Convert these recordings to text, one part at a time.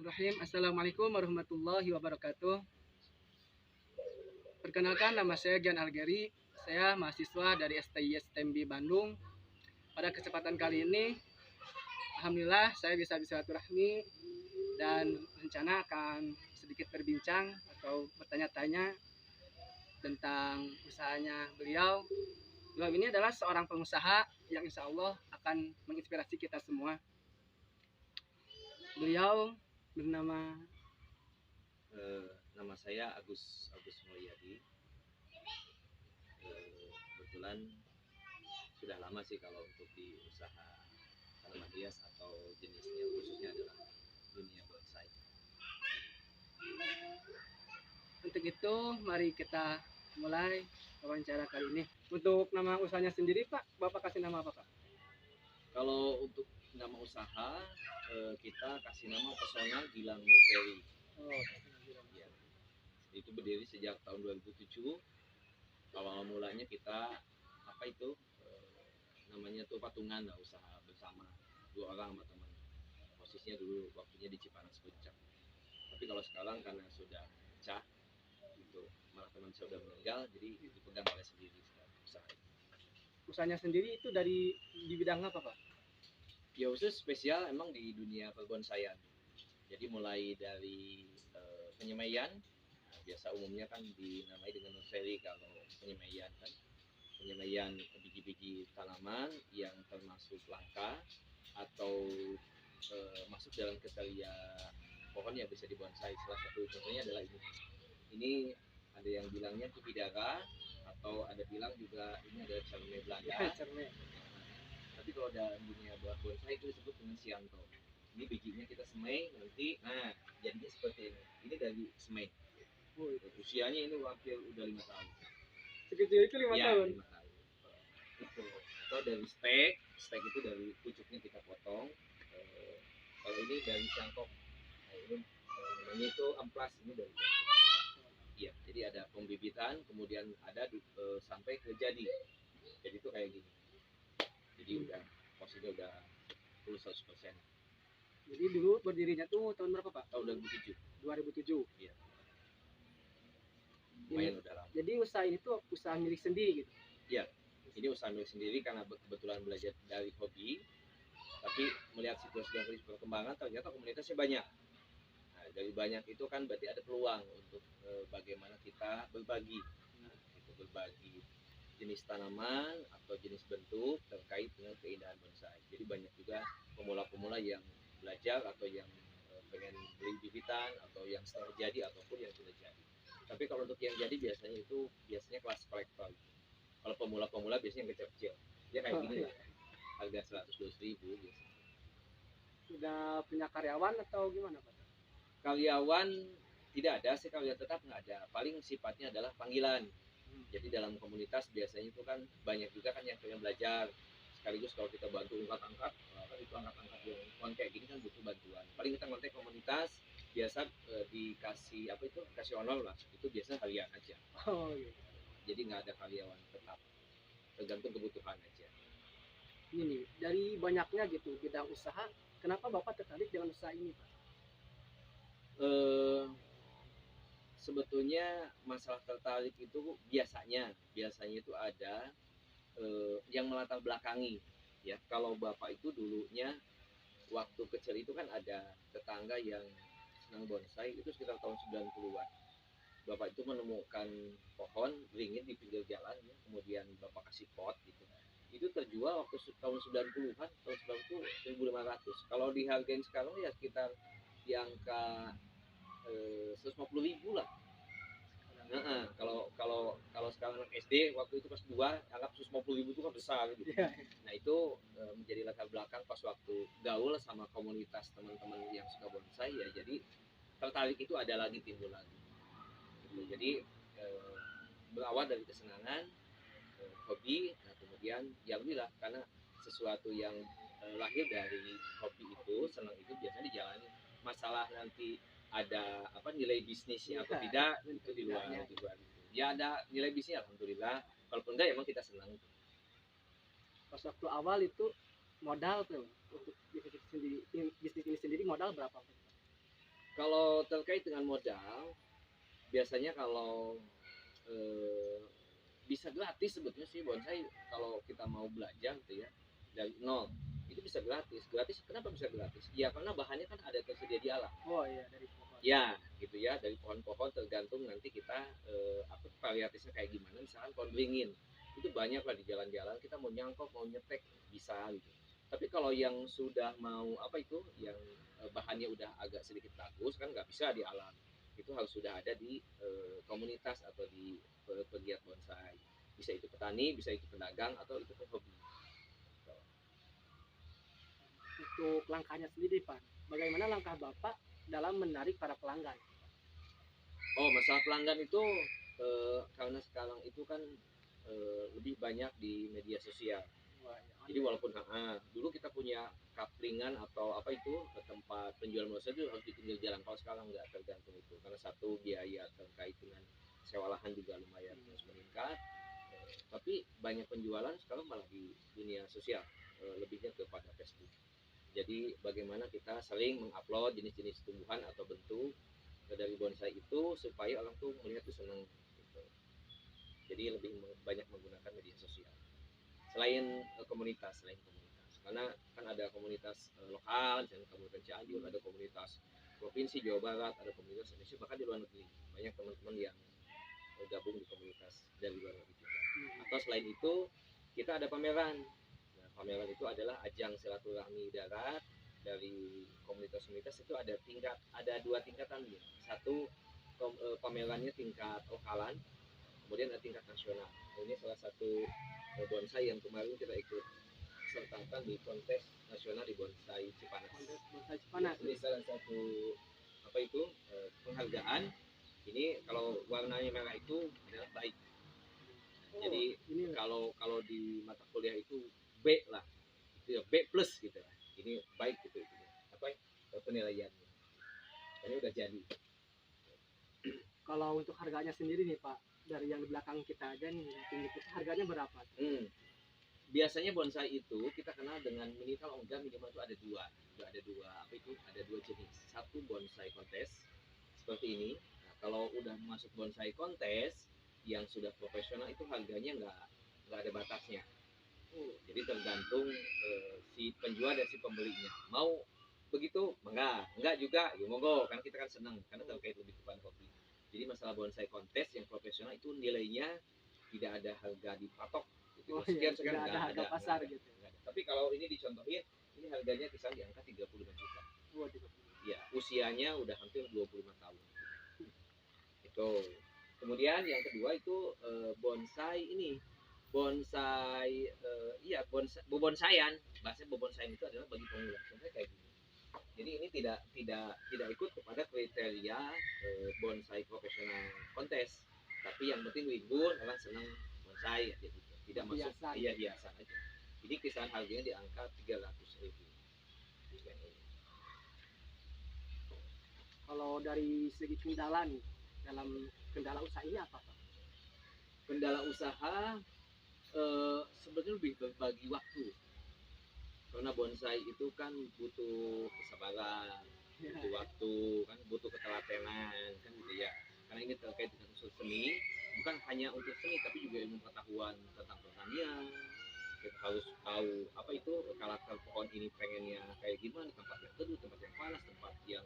Bismillahirrahmanirrahim. Assalamualaikum warahmatullahi wabarakatuh. Perkenalkan, nama saya Gian Algeri. Saya mahasiswa dari STI STMB Bandung. Pada kesempatan kali ini, alhamdulillah saya bisa bersilaturahmi dan rencana akan sedikit berbincang atau bertanya-tanya tentang usahanya beliau. Beliau ini adalah seorang pengusaha yang insya Allah akan menginspirasi kita semua. Beliau bernama Nama saya Agus Mulyadi. Kebetulan sudah lama sih kalau untuk di usaha tanaman hias atau jenisnya khususnya adalah dunia bonsai. Untuk itu, mari kita mulai wawancara kali ini. Untuk nama usahanya sendiri, Pak, Bapak kasih nama apa, Pak? Kalau untuk nama usaha, kita kasih nama Pesona Gilang Nursery. Oh, Ya. Itu berdiri sejak tahun 2007. Awal mulanya kita namanya tuh patungan lah, usaha bersama 2 orang sama teman. Posisinya dulu waktunya di Cipanas Puncak. Tapi kalau sekarang karena sudah pecah, gitu, malah teman saya sudah meninggal, jadi dipegang oleh sendiri usaha. Usahanya sendiri itu di bidang apa, Pak? Ya khusus spesial emang di dunia perbonsaian. Jadi mulai dari penyemaian, nah, biasa umumnya kan dinamai dengan nursery kalau penyemaian kan. Penyemaian biji-biji tanaman yang termasuk langka atau masuk dalam kriteria pohon yang bisa dibonsai. Salah satu contohnya adalah ini. Ini ada yang bilangnya Tupidara atau ada bilang juga ini adalah Cerme Belanda. Ya, Cerme. Tapi kalau dalam dunia buat bonsai itu disebut dengan Sianto. Ini bijinya kita semai nanti, nah jadinya seperti ini. Ini dari semai. Usianya ini hampir udah 5 tahun. Sekecil itu 5 ya, tahun? 5 tahun. Itu. Atau dari steak itu dari pucuknya kita potong. Kalau ini dari cangkok. Nah, ini namanya itu amplas, ini dari cangkok. Iya, jadi ada pembibitan, kemudian ada sampai ke jadi. Jadi itu kayak gini. Jadi udah posisinya udah 100%. Jadi dulu berdirinya tuh tahun berapa, Pak? Tahun 2007. 2007. Iya. Lumayan udah lama. Jadi usaha ini tuh usaha milik sendiri gitu. Iya. Ini usaha milik sendiri karena kebetulan belajar dari hobi, tapi melihat situasi dan perkembangan ternyata komunitasnya banyak. Nah, dari banyak itu kan berarti ada peluang untuk bagaimana kita berbagi, berbagi jenis tanaman atau jenis bentuk terkait dengan keindahan bonsai. Jadi banyak juga pemula-pemula yang belajar atau yang pengen beli bibitan atau yang setengah jadi ataupun yang sudah jadi. Tapi kalau untuk yang jadi biasanya kelas kolektor. Kalau pemula-pemula biasanya yang kecil-kecil. Ya kayak gini lah. Harga 100-200 ribu biasanya. Sudah punya karyawan atau gimana, Pak? Karyawan tidak ada sih, karyawan tetap nggak ada. Paling sifatnya adalah panggilan. Jadi dalam komunitas biasanya itu kan banyak juga kan yang pengen belajar. Sekaligus kalau kita bantu angkat-angkat, kan itu angkat-angkat yang kayak gini kan butuh bantuan. Paling kita kontak komunitas, biasa dikasih kasih honor lah. Itu biasa harian aja. Oh iya. Jadi nggak ada karyawan tetap, tergantung kebutuhan aja. Ini dari banyaknya gitu bidang usaha, kenapa Bapak tertarik dengan usaha ini, Pak? Sebetulnya masalah tertarik itu biasanya itu ada yang melatar belakangi ya. Kalau Bapak itu dulunya waktu kecil itu kan ada tetangga yang senang bonsai, itu sekitar tahun 90-an. Bapak itu menemukan pohon beringin di pinggir jalan ya, kemudian Bapak kasih pot gitu. Itu terjual waktu tahun 90-an, tahun 90 1.500. Kalau dihargain sekarang ya sekitar di angka 150.000 lah. Nah, kalau sekarang anak SD waktu itu kelas 2 anggap 150.000 itu kan besar gitu. Nah itu menjadi latar belakang pas waktu gaul sama komunitas teman-teman yang suka bonsai ya, jadi tertarik itu ada lagi, timbul lagi gitu. Jadi berawal dari kesenangan, hobi, nah kemudian ya alhamdulillah karena sesuatu yang lahir dari hobi itu, senang itu biasanya dijalani. Masalah nanti ada nilai bisnisnya atau tidak itu di luar itu. Ya ada nilai bisnisnya alhamdulillah, kalaupun enggak emang kita senang. Pas waktu awal itu modal tuh untuk bisnis ini sendiri modal berapa? Kalau terkait dengan modal, biasanya kalau eh, bisa gratis sebetulnya sih bonsai kalau kita mau belajar gitu ya dari nol itu bisa gratis. Gratis kenapa bisa gratis? Ya karena bahannya kan ada tersedia di alam. Oh iya, dari pohon. Ya gitu ya, dari pohon-pohon tergantung nanti kita apa variatifnya kayak gimana. Misalkan pohon beringin itu banyak lah di jalan-jalan, kita mau nyangkok mau nyetek bisa gitu. Tapi kalau yang sudah mau apa itu yang bahannya udah agak sedikit bagus kan nggak bisa di alam, itu harus sudah ada di komunitas atau di pegiat bonsai. Bisa itu petani, bisa itu pedagang, atau itu penghobi. Untuk langkahnya sendiri Pak, bagaimana langkah Bapak dalam menarik para pelanggan? Oh, masalah pelanggan itu karena sekarang itu kan lebih banyak di media sosial. Wah, Jadi walaupun dulu kita punya kaplingan atau apa itu ke tempat penjualan bonsai itu harus di pinggir jalan. Kalau sekarang nggak tergantung itu karena satu biaya terkait dengan sewa lahan juga lumayan terus meningkat. Tapi banyak penjualan sekarang malah di dunia sosial, lebihnya kepada Facebook. Jadi bagaimana kita sering mengupload jenis-jenis tumbuhan atau bentuk dari bonsai itu supaya orang tuh melihat tuh seneng gitu. Jadi lebih banyak menggunakan media sosial selain komunitas karena kan ada komunitas lokal misalnya Kabupaten Cianjur, ada komunitas provinsi Jawa Barat, ada komunitas Indonesia, bahkan di luar negeri banyak teman-teman yang gabung di komunitas dari luar negeri juga. Atau selain itu kita ada pameran. Nah, pameran itu adalah ajang silaturahmi darat dari komunitas-komunitas. Itu ada dua tingkatan ya. Satu pamerannya tingkat lokalan, kemudian ada tingkat nasional. Nah, ini salah satu bonsai yang kemarin kita ikut sertakan di kontes nasional di bonsai Cipanas. Bonsai Cipanas. Ini salah satu apa itu penghargaan. Ini kalau warnanya merah itu adalah baik. Jadi Ini kalau kalau di mata kuliah itu B lah, itu ya B plus gitu lah. Ini baik gitu itu apa penilaiannya. Ini udah jadi. kalau untuk harganya sendiri nih Pak, dari yang di belakang kita aja nih, tinggi itu harganya berapa? Biasanya bonsai itu kita kenal dengan minimal enggak minimal itu ada dua apa itu ada dua jenis. Satu bonsai kontes seperti ini. Nah, kalau udah masuk bonsai kontes yang sudah profesional itu harganya nggak ada batasnya. Jadi tergantung si penjual dan si pembelinya mau begitu enggak juga ya monggo kan kita kan senang karena terkait lebih kepada hobi. Jadi masalah bonsai kontes yang profesional itu nilainya tidak ada harga dipatok gitu. Iya, Sekian tidak ada harga pasar enggak ada, gitu. enggak ada. Tapi kalau ini dicontohin ini harganya kisaran di angka 35 juta. Ya, usianya udah hampir 25 tahun. Itu. Kemudian yang kedua itu bonsai ini bonsai iya bonsaian bahasa bonsaian itu adalah bagi pemula contohnya kayak gini. Jadi ini tidak ikut kepada kriteria bonsai profesional kontes, tapi yang penting libur orang senang bonsai aja gitu, tidak masuk iya hiasan aja. Jadi kisaran harganya di angka 300.000. Kalau dari segi kendala nih, dalam kendala usaha ini apa Pak? Kendala usaha sebetulnya lebih berbagi waktu karena bonsai itu kan butuh kesabaran, butuh waktu, kan butuh ketelatenan kan gitu ya. Karena ini terkait dengan unsur seni, bukan hanya untuk seni tapi juga ilmu pengetahuan tentang pertanian. Kita harus tahu apa itu karakter pohon ini pengennya kayak gimana, tempat yang teduh, tempat yang panas, tempat yang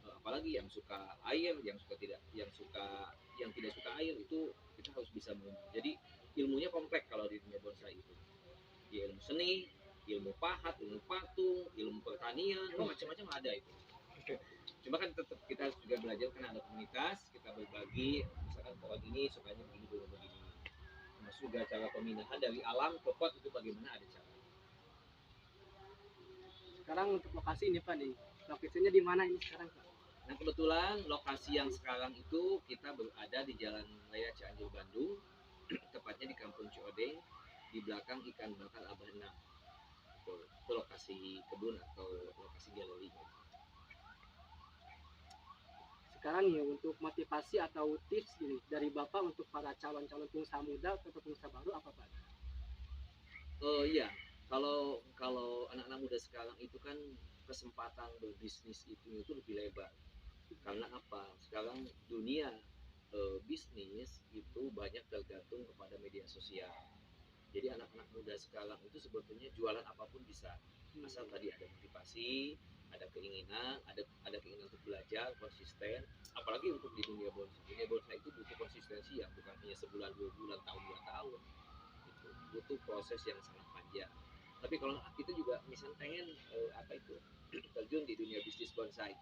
apalagi yang suka air, yang tidak suka air itu kita harus bisa mengenal. Jadi ilmunya kompleks kalau di dunia bonsai itu. Di ilmu seni, ilmu pahat, ilmu patung, ilmu pertanian, macam-macam ada itu. Cuma kan tetap kita harus juga belajar karena ada komunitas, kita berbagi, misalkan pohon ini sukanya begini begini. Termasuk juga cara peminahan dari alam ke pot itu bagaimana ada cara. Sekarang untuk lokasi ini Pak nih, lokasinya di mana ini sekarang Pak? Nah kebetulan lokasi yang sekarang itu kita berada di Jalan Raya Cianjur Bandung, tepatnya di Kampung Ciodeng, di belakang ikan bakar Abah 6. Itu lokasi kebun atau lokasi galeri. Sekarang nih untuk motivasi atau tips gini dari Bapak untuk para calon-calon pengusaha muda atau pengusaha baru apa Pak? Oh iya, kalau anak-anak muda sekarang itu kan kesempatan berbisnis itu lebih lebar. Karena apa? Sekarang dunia bisnis itu banyak tergantung kepada media sosial. Jadi anak-anak muda sekarang itu sebetulnya jualan apapun bisa, asal tadi ada motivasi, ada keinginan, ada keinginan untuk belajar konsisten. Apalagi untuk di dunia bonsai. Dunia bonsai itu butuh konsistensi ya, bukan hanya sebulan, 2 bulan, tahun, 2 tahun. Itu butuh proses yang sangat panjang. Tapi kalau kita juga misalnya pengen terjun di dunia bisnis bonsai.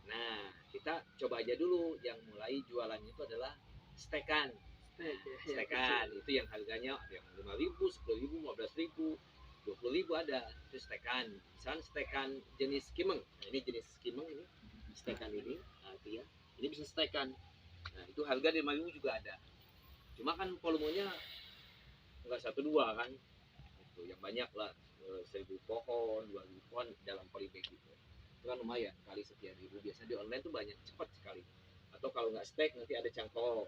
Nah, kita coba aja dulu yang mulai jualannya itu adalah stekan. Stekan itu yang harganya ada yang 5.000, 10.000, 15.000, 20.000 ada. Itu stekan. Misalnya stekan jenis skimeng. Nah, ini jenis skimeng ini. Stekan ini, ya. Ini bisa stekan. Nah, itu harga 5.000 juga ada. Cuma kan volumenya enggak 1-2 kan. Itu yang banyak lah. 1.000 pohon, 2.000 pohon dalam polybag gitu. Itu kan lumayan, kali sekian ribu. Biasanya di online tuh banyak, cepat sekali. Atau kalau nggak stek nanti ada cangkok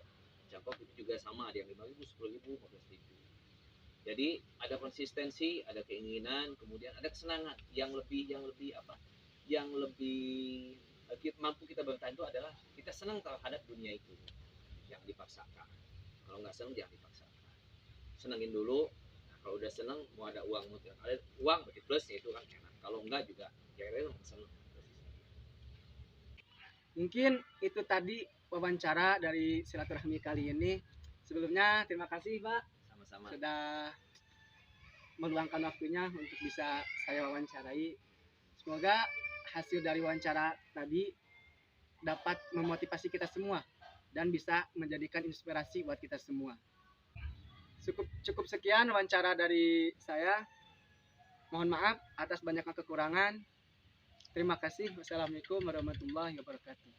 itu juga sama, ada yang 5.000, 10.000, 15.000. Jadi ada konsistensi, ada keinginan, kemudian ada kesenangan. Yang lebih mampu kita bertahan itu adalah kita senang terhadap dunia itu, yang dipaksakan. Kalau nggak senang jangan dipaksakan, senengin dulu. Nah, kalau udah senang, mau ada uang, ada uang berarti plus ya, itu kan enak. Kalau enggak juga ya senang. Mungkin itu tadi wawancara dari silaturahmi kali ini. Sebelumnya terima kasih Pak, Sama-sama. sudah meluangkan waktunya untuk bisa saya wawancarai. Semoga hasil dari wawancara tadi dapat memotivasi kita semua dan bisa menjadikan inspirasi buat kita semua. Cukup sekian wawancara dari saya. Mohon maaf atas banyaknya kekurangan. Terima kasih. Wassalamualaikum warahmatullahi wabarakatuh.